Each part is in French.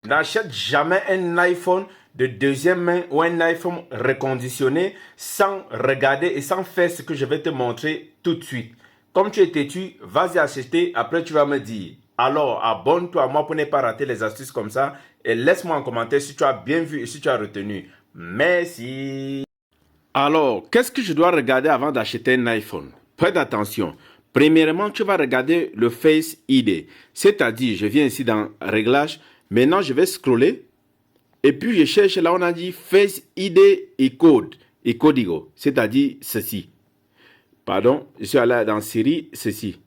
N'achète jamais un iPhone de deuxième main ou un iPhone reconditionné sans regarder et sans faire ce que je vais te montrer tout de suite. Comme tu es têtu, vas-y acheter, après tu vas me dire. Alors, abonne-toi à moi pour ne pas rater les astuces comme ça et laisse-moi en commentaire si tu as bien vu et si tu as retenu. Merci. Alors, qu'est-ce que je dois regarder avant d'acheter un iPhone? Prête attention. Premièrement, tu vas regarder le Face ID. C'est-à-dire, je viens ici dans Réglages. Maintenant, je vais scroller. Et puis, je cherche là, on a dit Face ID et code. Et código. C'est-à-dire ceci. Pardon, je suis allé dans Siri, ceci.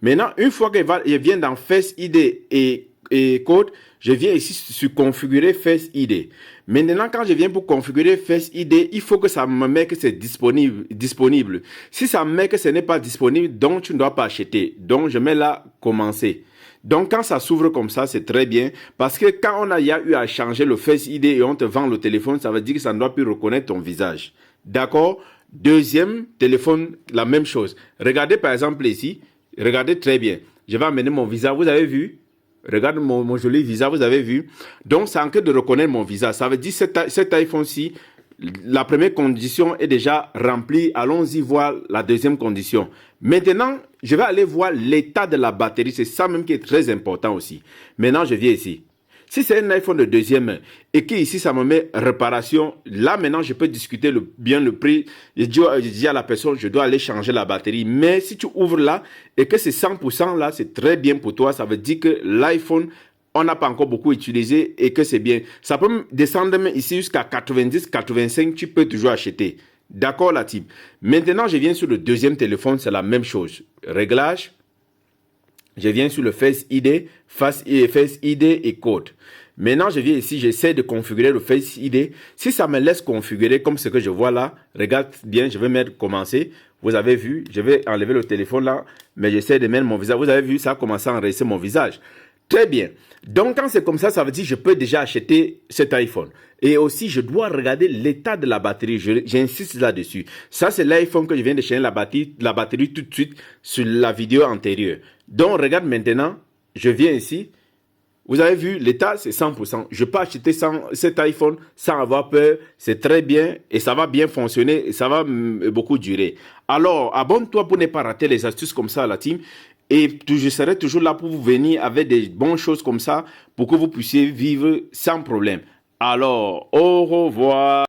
Maintenant, une fois que je viens dans Face ID et code, je viens ici sur configurer Face ID. Maintenant, quand je viens pour configurer Face ID, il faut que ça me mette que c'est disponible. Si ça me met que ce n'est pas disponible, donc tu ne dois pas acheter. Donc, je mets là commencer. Donc, quand ça s'ouvre comme ça, c'est très bien. Parce que quand on a eu à changer le Face ID et on te vend le téléphone, ça veut dire que ça ne doit plus reconnaître ton visage. D'accord? Deuxième téléphone, la même chose. Regardez par exemple ici. Regardez très bien. Je vais amener mon visage. Vous avez vu? Regarde mon joli visage. Vous avez vu? Donc, c'est en train de reconnaître mon visage. Ça veut dire que cet iPhone-ci, la première condition est déjà remplie. Allons-y voir la deuxième condition. Maintenant, je vais aller voir l'état de la batterie. C'est ça même qui est très important aussi. Maintenant, je viens ici. Si c'est un iPhone de deuxième main et qu'ici ça me met réparation, là maintenant je peux discuter bien le prix. Je dis à la personne, je dois aller changer la batterie. Mais si tu ouvres là et que c'est 100% là, c'est très bien pour toi. Ça veut dire que l'iPhone, on n'a pas encore beaucoup utilisé et que c'est bien. Ça peut descendre même ici jusqu'à 90, 85, tu peux toujours acheter. D'accord la team. Maintenant je viens sur le deuxième téléphone, c'est la même chose. Réglage. Je viens sur le Face ID, Face ID et code. Maintenant, je viens ici, j'essaie de configurer le Face ID. Si ça me laisse configurer comme ce que je vois là, regarde bien, je vais mettre commencer. Vous avez vu, je vais enlever le téléphone là, mais j'essaie de mettre mon visage. Vous avez vu, ça a commencé à enregistrer mon visage. Très bien. Donc, quand c'est comme ça veut dire que je peux déjà acheter cet iPhone. Et aussi, je dois regarder l'état de la batterie. J'insiste là-dessus. Ça, c'est l'iPhone que je viens de changer la batterie tout de suite sur la vidéo antérieure. Donc, regarde maintenant. Je viens ici. Vous avez vu, l'état, c'est 100%. Je peux acheter cet iPhone sans avoir peur. C'est très bien et ça va bien fonctionner et ça va beaucoup durer. Alors, abonne-toi pour ne pas rater les astuces comme ça, la team. Et je serai toujours là pour vous venir avec des bonnes choses comme ça pour que vous puissiez vivre sans problème. Alors, au revoir.